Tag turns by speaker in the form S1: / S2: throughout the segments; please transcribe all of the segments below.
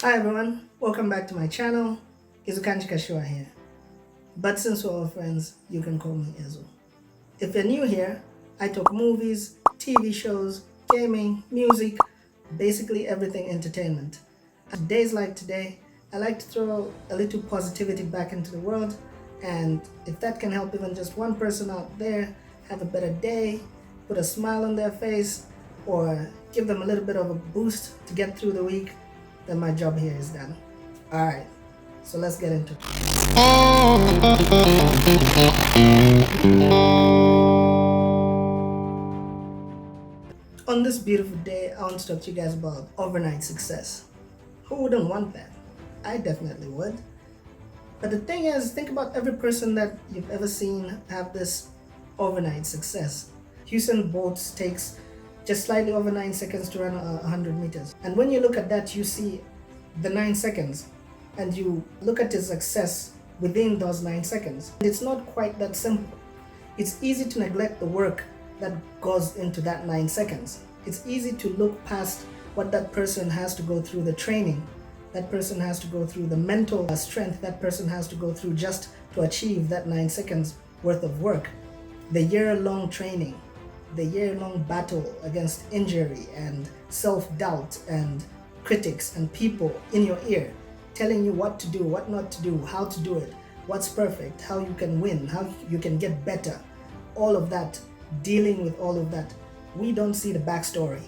S1: Hi everyone, welcome back to my channel. Izukanji Kashiwa here. But since we're all friends, you can call me Ezo. If you're new here, I talk movies, TV shows, gaming, music, basically everything entertainment. And days like today, I like to throw a little positivity back into the world, and if that can help even just one person out there have a better day, put a smile on their face, or give them a little bit of a boost to get through the week, then my job here is done. Alright, so let's get into it. On this beautiful day, I want to talk to you guys about overnight success. Who wouldn't want that? I definitely would. But the thing is, think about every person that you've ever seen have this overnight success. Usain Bolt takes just slightly over 9 seconds to run 100 meters. And when you look at that, you see the 9 seconds and you look at his success within those 9 seconds. It's not quite that simple. It's easy to neglect the work that goes into that 9 seconds. It's easy to look past what that person has to go through, the training that person has to go through, the mental strength that person has to go through just to achieve that 9 seconds worth of work, the year-long training, the year-long battle against injury and self-doubt and critics and people in your ear telling you what to do, what not to do, how to do it, what's perfect, how you can win, how you can get better, all of that, dealing with all of that. We don't see the backstory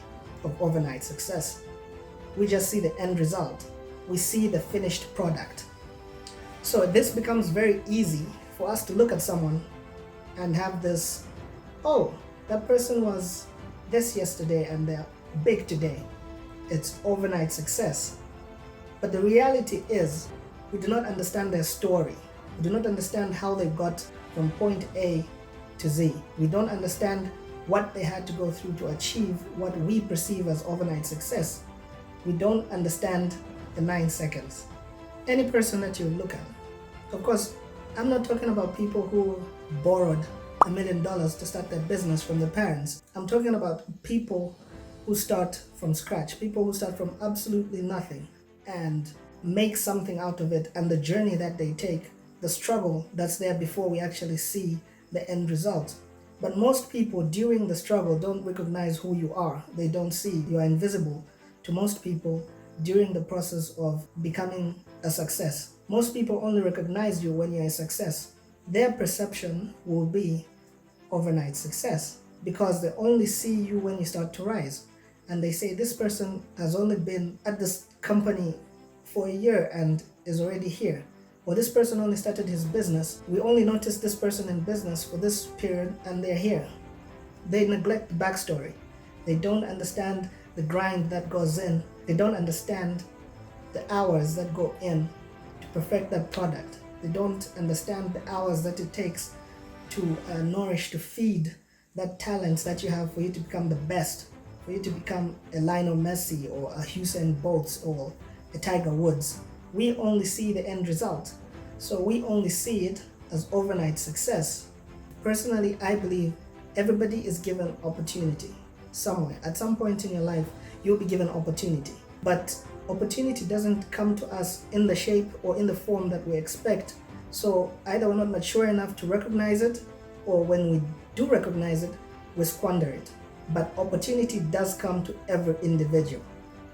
S1: of overnight success. We just see the end result. We see the finished product. So this becomes very easy for us to look at someone and have this, oh, that person was this yesterday and they're big today. It's overnight success. But the reality is, we do not understand their story. We do not understand how they got from point A to Z. We don't understand what they had to go through to achieve what we perceive as overnight success. We don't understand the 9 seconds. Any person that you look at, of course, I'm not talking about people who borrowed $1 million to start their business from their parents. I'm talking about people who start from scratch, people who start from absolutely nothing and make something out of it, and the journey that they take, the struggle that's there before we actually see the end result. But most people during the struggle don't recognize who you are. They don't see you are invisible to most people during the process of becoming a success. Most people only recognize you when you're a success. Their perception will be overnight success because they only see you when you start to rise. And they say this person has only been at this company for a year and is already here. Or this person only started his business. We only noticed this person in business for this period and they're here. They neglect the backstory. They don't understand the grind that goes in. They don't understand the hours that go in to perfect that product. They don't understand the hours that it takes to nourish, to feed that talent that you have for you to become the best, for you to become a Lionel Messi or a Usain Bolt or a Tiger Woods. We only see the end result. So we only see it as overnight success. Personally, I believe everybody is given opportunity somewhere. At some point in your life, you'll be given opportunity. But opportunity doesn't come to us in the shape or in the form that we expect. So either we're not mature enough to recognize it, or when we do recognize it, we squander it. But opportunity does come to every individual.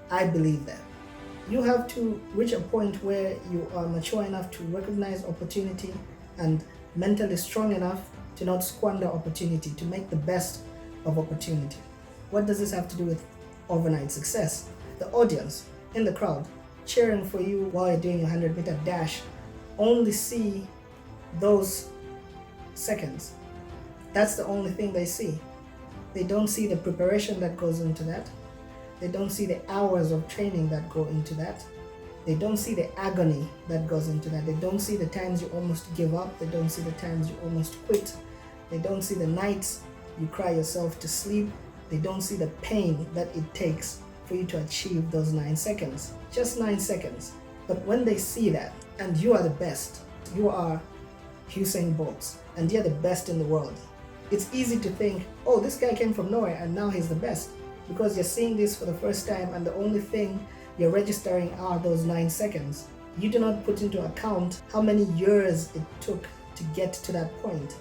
S1: I believe that. You have to reach a point where you are mature enough to recognize opportunity and mentally strong enough to not squander opportunity, to make the best of opportunity. What does this have to do with overnight success? The audience in the crowd cheering for you while you're doing a 100-meter dash only see those seconds. That's the only thing they see. They don't see the preparation that goes into that. They don't see the hours of training that go into that. They don't see the agony that goes into that. They don't see the times you almost give up. They don't see the times you almost quit. They don't see the nights you cry yourself to sleep. They don't see the pain that it takes for you to achieve those 9 seconds. Just 9 seconds. But when they see that, and you are the best, you are Usain Bolt, and you're the best in the world, it's easy to think, oh, this guy came from nowhere and now he's the best. Because you're seeing this for the first time, and the only thing you're registering are those 9 seconds. You do not put into account how many years it took to get to that point.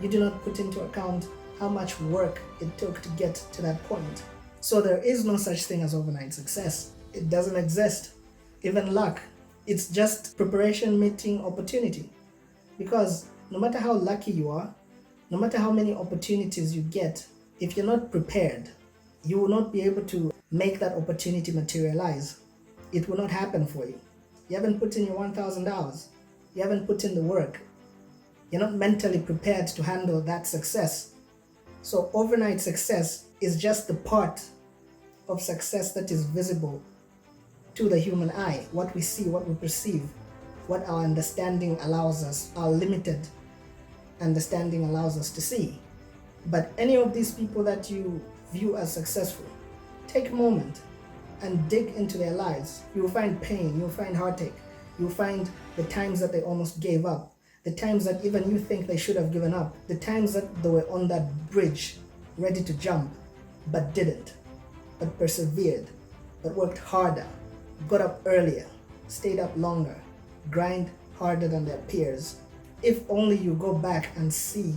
S1: You do not put into account how much work it took to get to that point. So there is no such thing as overnight success. It doesn't exist. Even luck. It's just preparation meeting opportunity. Because no matter how lucky you are, no matter how many opportunities you get, if you're not prepared, you will not be able to make that opportunity materialize. It will not happen for you. You haven't put in your 1,000 hours. You haven't put in the work. You're not mentally prepared to handle that success. So overnight success is just the part of success that is visible to the human eye, what we see, what we perceive, what our understanding allows us, our limited understanding allows us to see. But any of these people that you view as successful, take a moment and dig into their lives. You will find pain, you'll find heartache, you'll find the times that they almost gave up, the times that even you think they should have given up, the times that they were on that bridge ready to jump but didn't, but persevered, but worked harder, got up earlier, stayed up longer, grind harder than their peers. If only you go back and see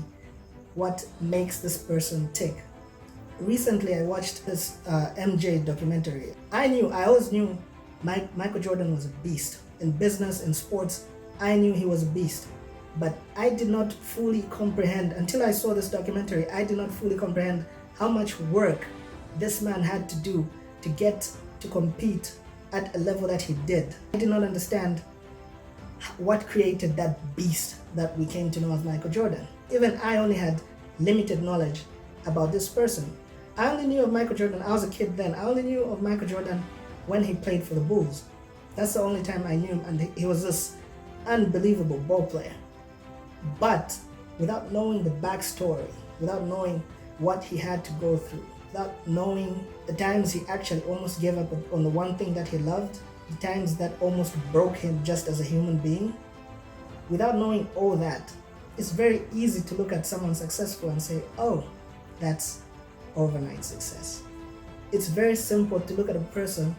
S1: what makes this person tick. Recently I watched this MJ documentary. I always knew Michael Jordan was a beast. In business, in sports, I knew he was a beast. But I did not fully comprehend, until I saw this documentary, I did not fully comprehend how much work this man had to do to get to compete at a level that he did. I did not understand what created that beast that we came to know as Michael Jordan. Even I only had limited knowledge about this person. I only knew of Michael Jordan, I was a kid then, I only knew of Michael Jordan when he played for the Bulls. That's the only time I knew him, and he was this unbelievable ball player. But without knowing the backstory, without knowing what he had to go through, without knowing the times he actually almost gave up on the one thing that he loved, the times that almost broke him just as a human being, without knowing all that, it's very easy to look at someone successful and say, oh, that's overnight success. It's very simple to look at a person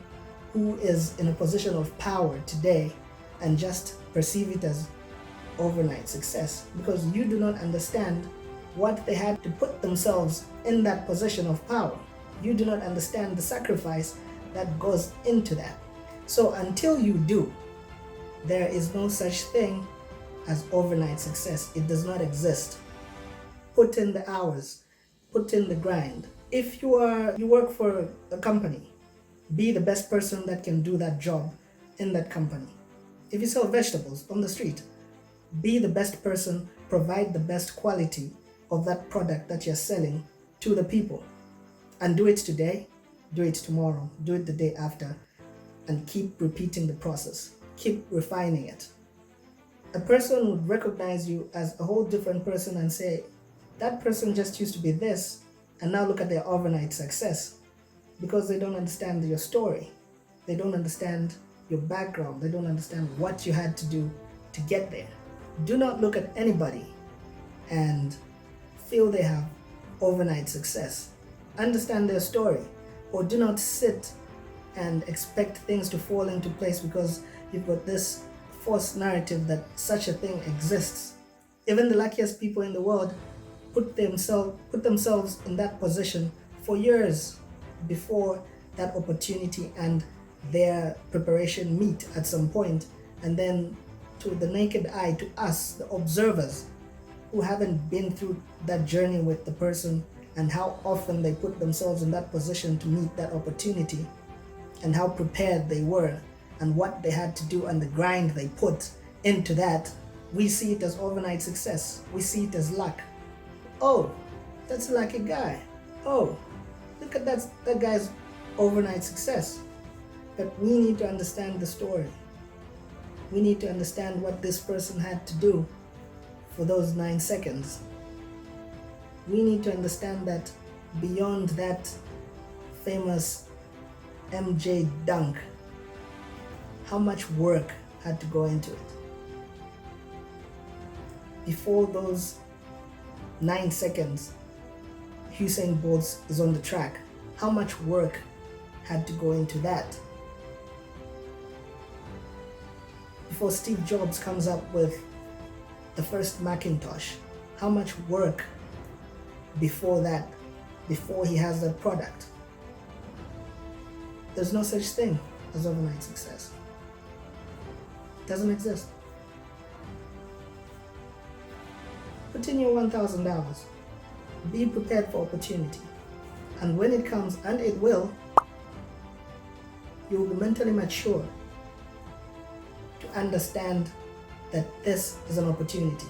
S1: who is in a position of power today and just perceive it as overnight success, because you do not understand what they had to put themselves in that position of power. You do not understand the sacrifice that goes into that. So until you do, there is no such thing as overnight success. It does not exist. Put in the hours, put in the grind. If you work for a company, be the best person that can do that job in that company. If you sell vegetables on the street, be the best person, provide the best quality of that product that you're selling to the people. And do it today, do it tomorrow, do it the day after, and keep repeating the process. Keep refining it. A person would recognize you as a whole different person and say, that person just used to be this, and now look at their overnight success. Because they don't understand your story. They don't understand your background. They don't understand what you had to do to get there. Do not look at anybody and feel they have overnight success. Understand their story, or do not sit and expect things to fall into place because you've got this false narrative that such a thing exists. Even the luckiest people in the world put themselves in that position for years before that opportunity and their preparation meet at some point, and then to the naked eye, to us, the observers who haven't been through that journey with the person and how often they put themselves in that position to meet that opportunity and how prepared they were and what they had to do and the grind they put into that, we see it as overnight success. We see it as luck. Oh, that's a lucky guy. Oh, look at that guy's overnight success. But we need to understand the story. We need to understand what this person had to do for those 9 seconds. We need to understand that beyond that famous MJ dunk, how much work had to go into it. Before those 9 seconds, Usain Bolt is on the track. How much work had to go into that? before Steve Jobs comes up with the first Macintosh? How much work before that, before he has that product? There's no such thing as overnight success. It doesn't exist. Put in your $1,000. Be prepared for opportunity. And when it comes, and it will, you will be mentally mature to understand that this is an opportunity.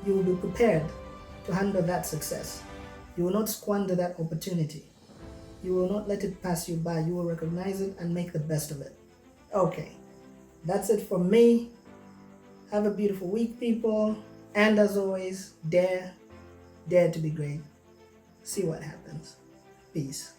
S1: You will be prepared to handle that success. You will not squander that opportunity. You will not let it pass you by. You will recognize it and make the best of it. Okay, that's it for me. Have a beautiful week, people. And as always, dare to be great. See what happens. Peace.